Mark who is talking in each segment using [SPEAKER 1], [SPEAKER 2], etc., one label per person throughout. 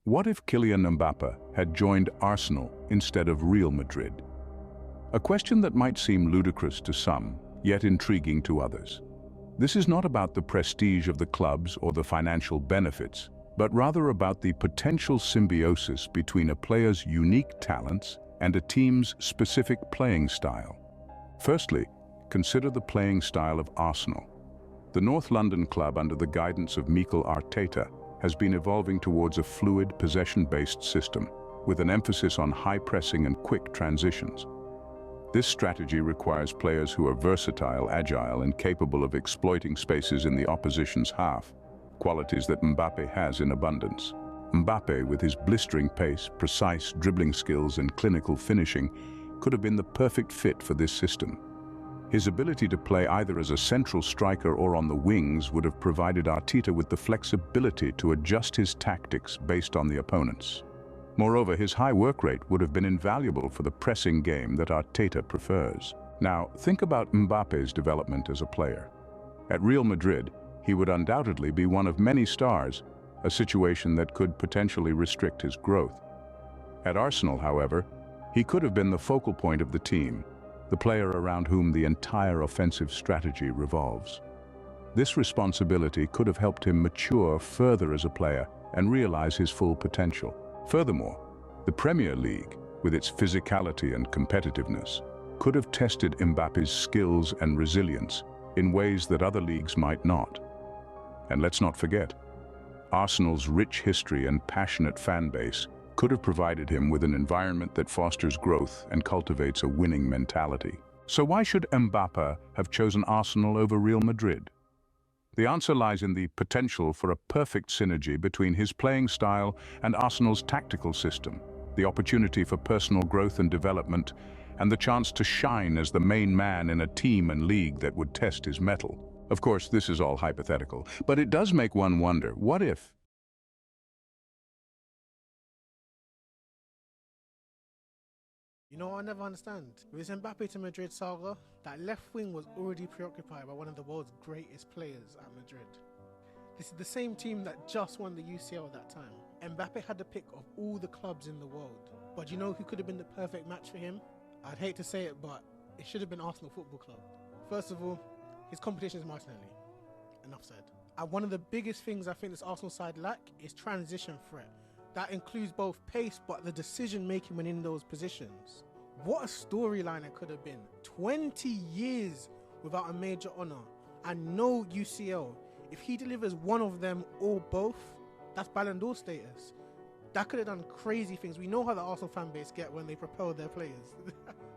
[SPEAKER 1] What if Kylian Mbappe had joined Arsenal instead of Real Madrid? A question that might seem ludicrous to some, yet intriguing to others. This is not about the prestige of the clubs or the financial benefits, but rather about the potential symbiosis between a player's unique talents and a team's specific playing style. Firstly, consider the playing style of Arsenal. The North London club, under the guidance of Mikel Arteta, has been evolving towards a fluid, possession-based system, with an emphasis on high pressing and quick transitions. This strategy requires players who are versatile, agile, and capable of exploiting spaces in the opposition's half, qualities that Mbappe has in abundance. Mbappe, with his blistering pace, precise dribbling skills, and clinical finishing, could have been the perfect fit for this system. His ability to play either as a central striker or on the wings would have provided Arteta with the flexibility to adjust his tactics based on the opponents. Moreover, his high work rate would have been invaluable for the pressing game that Arteta prefers. Now, think about Mbappe's development as a player. At Real Madrid, he would undoubtedly be one of many stars, a situation that could potentially restrict his growth. At Arsenal, however, he could have been the focal point of the team, the player around whom the entire offensive strategy revolves. This responsibility could have helped him mature further as a player and realize his full potential. Furthermore, the Premier League, with its physicality and competitiveness, could have tested Mbappe's skills and resilience in ways that other leagues might not. And let's not forget, Arsenal's rich history and passionate fan base could have provided him with an environment that fosters growth and cultivates a winning mentality. So why should Mbappe have chosen Arsenal over Real Madrid? The answer lies in the potential for a perfect synergy between his playing style and Arsenal's tactical system, the opportunity for personal growth and development, and the chance to shine as the main man in a team and league that would test his mettle. Of course, this is all hypothetical, but it does make one wonder, what if?
[SPEAKER 2] You know what I never understand? With this Mbappe to Madrid saga, that left wing was already preoccupied by one of the world's greatest players at Madrid. This is the same team that just won the UCL at that time. Mbappe had the pick of all the clubs in the world. But you know who could have been the perfect match for him? I'd hate to say it, but it should have been Arsenal Football Club. First of all, his competition is Martinelli. Enough said. And one of the biggest things I think this Arsenal side lack is transition threat. That includes both pace, but the decision-making when in those positions. What a storyline it could have been. 20 years without a major honour and no UCL. If he delivers one of them or both, that's Ballon d'Or status. That could have done crazy things. We know how the Arsenal fan base get when they propel their players.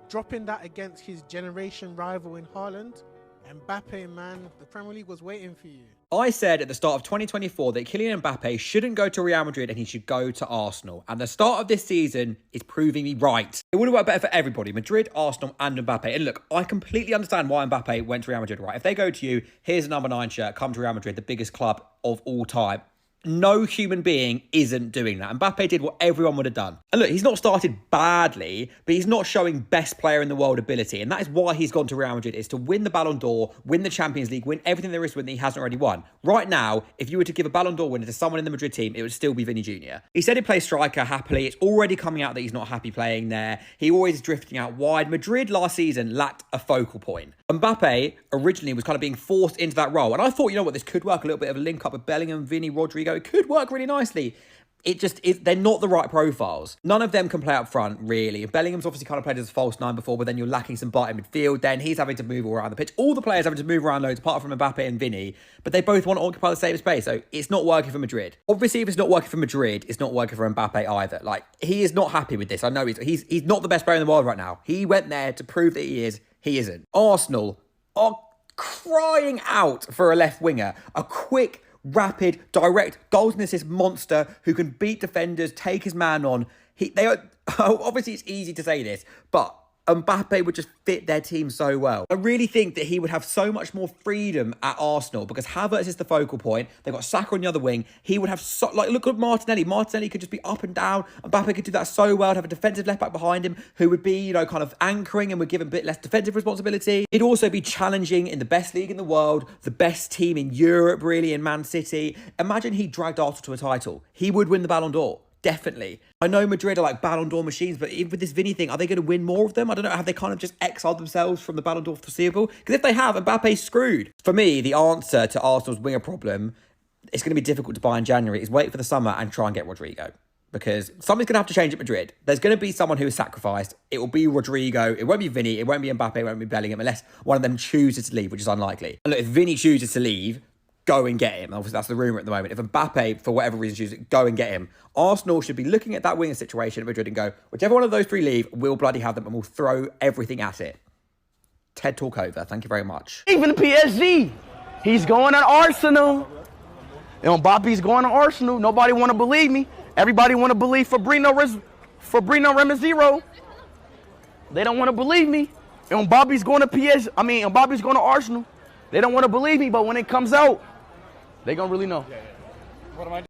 [SPEAKER 2] Dropping that against his generation rival in Haaland, Mbappe, man, the Premier League was waiting for you.
[SPEAKER 3] I said at the start of 2024 that Kylian Mbappe shouldn't go to Real Madrid and he should go to Arsenal. And the start of this season is proving me right. It would have worked better for everybody, Madrid, Arsenal and Mbappe. And look, I completely understand why Mbappe went to Real Madrid, right? If they go to you, here's a number 9 shirt, come to Real Madrid, the biggest club of all time. No human being isn't doing that. Mbappe did what everyone would have done. And look, he's not started badly, but he's not showing best player in the world ability. And that is why he's gone to Real Madrid, is to win the Ballon d'Or, win the Champions League, win everything there is to win that he hasn't already won. Right now, if you were to give a Ballon d'Or winner to someone in the Madrid team, it would still be Vinny Jr. He said he plays striker happily. It's already coming out that he's not happy playing there. He always is drifting out wide. Madrid last season lacked a focal point. Mbappe originally was kind of being forced into that role. And I thought, you know what, this could work, a little bit of a link up with Bellingham, Vinny, Rodrigo. It could work really nicely. It just is, they're not the right profiles. None of them can play up front, really. Bellingham's obviously kind of played as a false 9 before, but then you're lacking some bite in midfield. Then he's having to move all around the pitch. All the players having to move around loads, apart from Mbappe and Vinny, but they both want to occupy the same space, so it's not working for Madrid. Obviously, if it's not working for Madrid, it's not working for Mbappe either. Like, he is not happy with this. I know he's not the best player in the world right now. He went there to prove that he is. He isn't. Arsenal are crying out for a left winger, a quick, rapid, direct, goals and assist monster who can beat defenders, take his man on. They are obviously, it's easy to say this, but Mbappe would just fit their team so well. I really think that he would have so much more freedom at Arsenal because Havertz is the focal point. They've got Saka on the other wing. He would have look at Martinelli. Martinelli could just be up and down. Mbappe could do that so well, to have a defensive left back behind him who would be, kind of anchoring and would give him a bit less defensive responsibility. He'd also be challenging in the best league in the world, the best team in Europe, really, in Man City. Imagine he dragged Arsenal to a title. He would win the Ballon d'Or. Definitely. I know Madrid are like Ballon d'Or machines, but even with this Vinny thing, are they going to win more of them? I don't know. Have they kind of just exiled themselves from the Ballon d'Or foreseeable? Because if they have, Mbappe's screwed. For me, the answer to Arsenal's winger problem, it's going to be difficult to buy in January, is wait for the summer and try and get Rodrigo. Because something's going to have to change at Madrid. There's going to be someone who is sacrificed. It will be Rodrigo. It won't be Vinny. It won't be Mbappe. It won't be Bellingham, unless one of them chooses to leave, which is unlikely. And look, if Vinny chooses to leave, go and get him. Obviously, that's the rumour at the moment. If Mbappe, for whatever reason, chooses, go and get him. Arsenal should be looking at that winger situation at Madrid and go, whichever one of those three leave, we'll bloody have them and we'll throw everything at it. TED Talk over. Thank you very much.
[SPEAKER 4] Even PSG, he's going to Arsenal. And Mbappe's going to Arsenal. Nobody want to believe me. Everybody want to believe Fabrino Ramazero. They don't want to believe me. And Mbappe's going to Mbappe's going to Arsenal. They don't want to believe me, but when it comes out, they gonna really know.